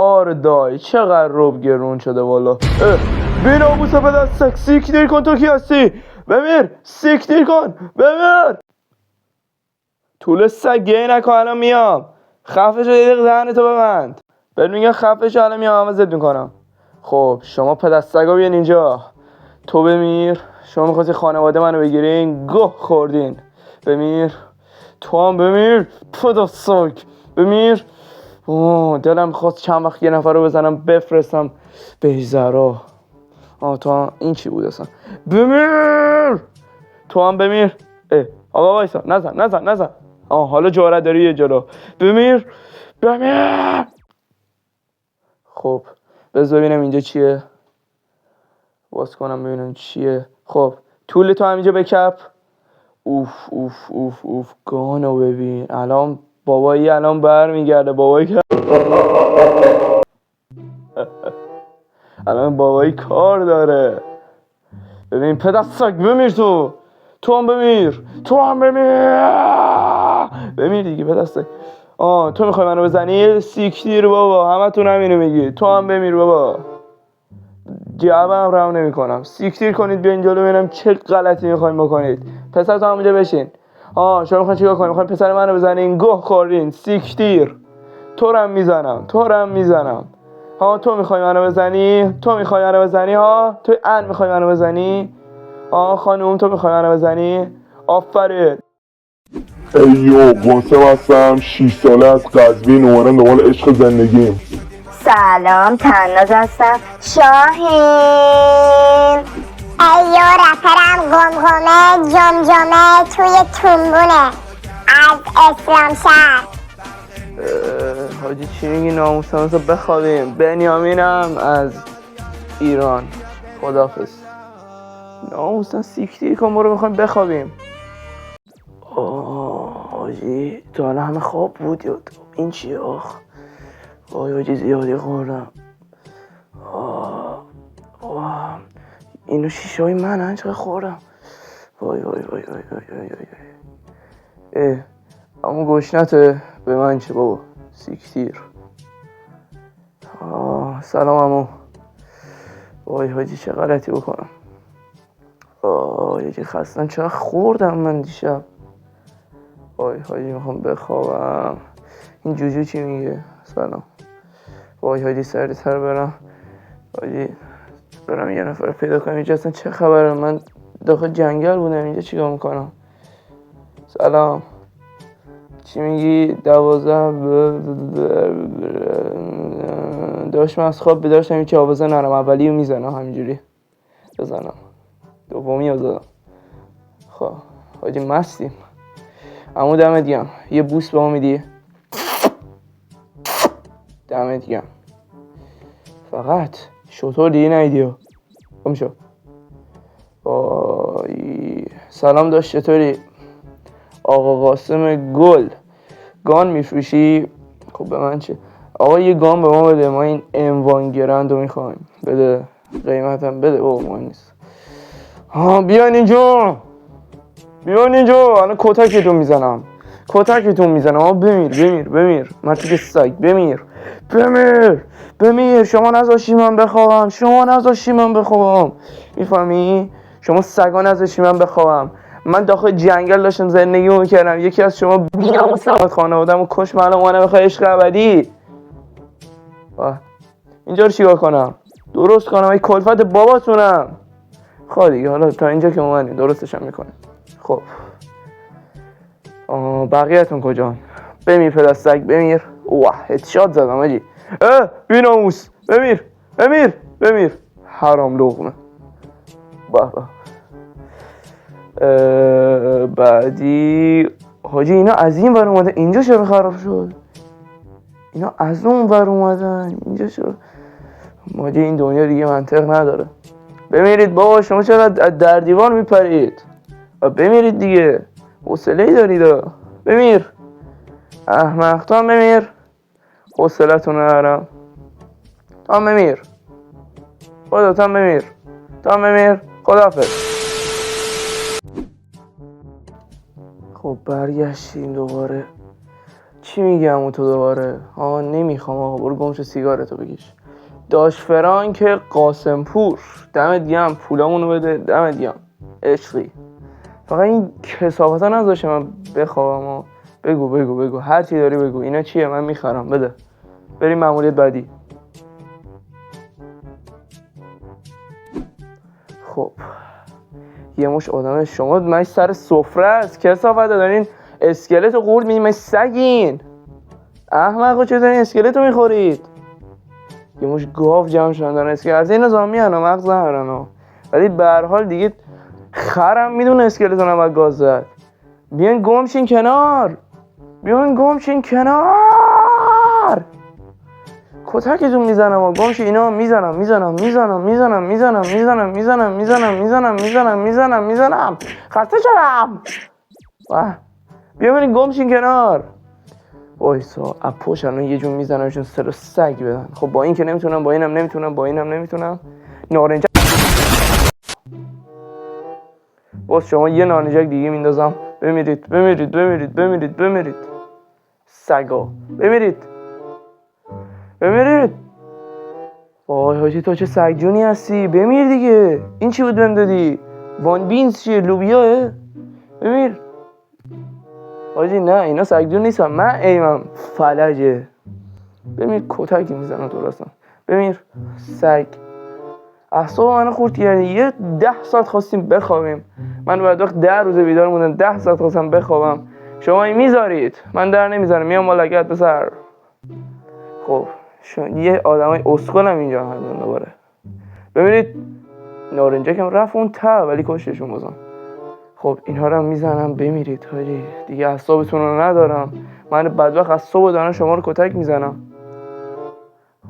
آره دایی چقدر روب گرون شده والا. بیناموسه به دستک سیکتیر کن. تو کی هستی؟ بمیر سیکتیر کن بمیر. طول سگ گیه نکن الان میام. خفه شو یه دقیقه دهنتو ببند. بهت میگم خفه شو الان میام همه زد میکنم. خب شما پدستگا بیان اینجا. تو بمیر. شما میخواستی خانواده منو بگیرین گوه خوردین. بمیر. تو هم بمیر پدستگ بمیر. دلم خواست چند وقت یه نفر رو بزنم بفرستم بهزرا. تو این چی بود اصلا؟ بمیر. تو هم بمیر. آقا وایسا نزن. حالا جرأت داری یه جلو. بمیر. خب بذار ببینم اینجا چیه. باز کنم ببینم چیه. خب طول تو هم اینجا بکپ. اوف گانو ببین. الان بابایی الان برمیگرده. بابایی الان بابایی کار داره. ببین پدستک بمیر. تو هم بمیر. بمیر دیگه پدستک. تو میخوای منو بزنی؟ سیکتیر بابا. همه تون همینو میگی. تو هم بمیر بابا. جوابم رو نمی کنم. سیکتیر کنید بیاین جلو ببینم چه غلطی میخواین بکنید. پسر تو همونجا بشین. شما میخواین چیکار کنید؟ میخواین پسر منو بزنین؟ گوه خوردین. سیکتیر. تو رو هم میزنم. تو میخوای منو بزنی؟ تو میخوای منو بزنی؟ خانوم تو میخوای منو بزنی؟ آفرین. ایو قاسم هستم 6 ساله از قزوین اومدم دنبال عشق زندگیم. سلام تناز هستم شاهین. ایو رپرم گمگمه جمجمه توی تنبونه از اسلام شهر. حاجی چی میگی؟ ناموسانسو بخوابیم. بنیامینم از ایران. خداحافظ. ناموسان سیکتیر کن برو میخوایم بخوابیم. حاجی تو حالا همه خواب بود یا این چیه؟ وای حاجی زیادی خوردم. اینو شیشه های من چقدر خوردم. وای اما گشنته به من چه بابا. سیکتیر. سلام عمو. وای حاجی چه غلطی بکنم. حاجی خستم چقدر خوردم من دیشب. وای حاجی میخوام بخوابم. این جوجو چی میگه؟ سلام. وای حاجی سریعتر برم. حاجی برم یه نفر پیدا کنم. اینجا اصلا چه خبره؟ من داخل جنگل بودم. اینجا چیکار میکنم؟ سلام. چی میگی؟ 12 داشتم از خواب بیدار این که آوازه نرم. اولی رو میزنم همینجوری بزنم. دومی رو زدم. خب حاجی مستیم. عمو دمت گرم. یه بوس به ما میدی؟ دمت گرم. فقط شطور دیگه نیدیو. کم شو. سلام داشت چطوری؟ آقا قاسم گل گان میفروشی؟ خب به من چه؟ آقا یه گان به ما بده. ما این اموانگرند رو میخوایم. بده قیمتم بده. مهم نیست. بیان اینجا الان کتکتون میزنم. بمیر مرتی سگ. بمیر. شما نذاشتی من بخوابم. میفهمی؟ شما سگا نذاشتی من بخوابم. من داخل جنگل داشتم زندگی میکردم. یکی از شما خانواده‌مو کش. من الان بخوای عشق ابدی. اینجا رو چیکار کنم؟ درست کنم؟ ای کلفت باباتونم. خب دیگه حالا تا اینجا که اومدیم درستش هم میکنیم. خب بقیه‌تون کجان؟ بمیر پدستک بمیر. هدشات زدم آجی. بی‌ناموس بمیر. حرام لقمه. بعدی حاجی اینا از این ور اومدن اینجا چرا خراب شد؟ اینا از اون ور اومدن اینجا چرا؟ حاجی این دنیا دیگه منطق نداره. بمیرید بابا. شما چرا در دیوار میپرید؟ بمیرید دیگه. حوصله‌ای دارید؟ بمیر. احمق. تو هم بمیر. حوصله‌تون ندارم. تو هم بمیر. خودت هم بمیر. تو هم بمیر. خداحافظ. خب برگشتیم دوباره. چی میگم تو دوباره؟ نمیخوام آقا، برو گمشو سیگارتو بکش. داش فرانک قاسم پور، دمت گرم، پولامونو بده، دمت گرم عشقی. فقط این کثافتا نذاشه من بخوابم. بگو هر چی داری بگو. اینا چیه؟ من میخرم، بده. بریم ماموریت بعدی. خب یه مش آدم شما من سر سفره است، کثافت دارین اسکلت قورت میدین، من سگین احمقا، چه دارین اسکلتو میخورید؟ یه مش گاو جمع شدن دارن اسکلت، از این نظامی هنو مغز نهرن، ولی به هر حال دیگه خرم میدونه اسکلتو نباید گاز زد. بیاین گمشین کنار، کتکتون میزنم گمشین. اینا میزنم خسته شدم. بیا برین گمشین کنار. وایسا اپوش الان یه جون میزنمشون سر سگ بدن. خب با این که نمیتونم، با اینم نمیتونم. نارنجک باز شما یه نارنجک دیگه میندازم. بمیرید سگا، بمیرید. وای حاجی تو چه سگ جونی هستی، بمیر دیگه. این چی بود بهم دادی؟ وان بینز چیه؟ لوبیاه؟ بمیر حاجی. نه اینا سگ جون نیستم، من ایمم فلجه. بمیر، کتکی میزنم تو راستم. بمیر سگ. اعصاب منو خورد کردی. یه 10 ساعت خواستیم بخوابیم، من بعد وقت 10 روز بیدار موندم، 10 ساعت خواستم بخوابم، شما این میذارید من در نمیذارم، میام مالکت بسر. خب یه آدمای اسکلم اینجا هستن دوباره. ببینید نارنجکم رفت اون تا، ولی کشتشون بازم. خب اینها رو میزنم. بمیرید حاجی، دیگه اعصابتون رو ندارم. من بدبخت از صبح دارم شما رو کتک میزنم.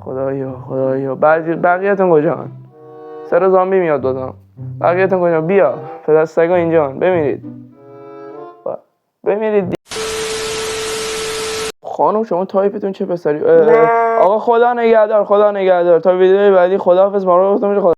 خدایا بقیه‌تون کجان؟ سر زامبی میاد بازم. بقیه‌تون کجان؟ بیا پدر سگا اینجان. بمیرید. خانم شما تایپتون چه پسری؟ آقا خدا نگهدار. تا ویدیو بعدی خداحافظ. ما رو گفتم خدا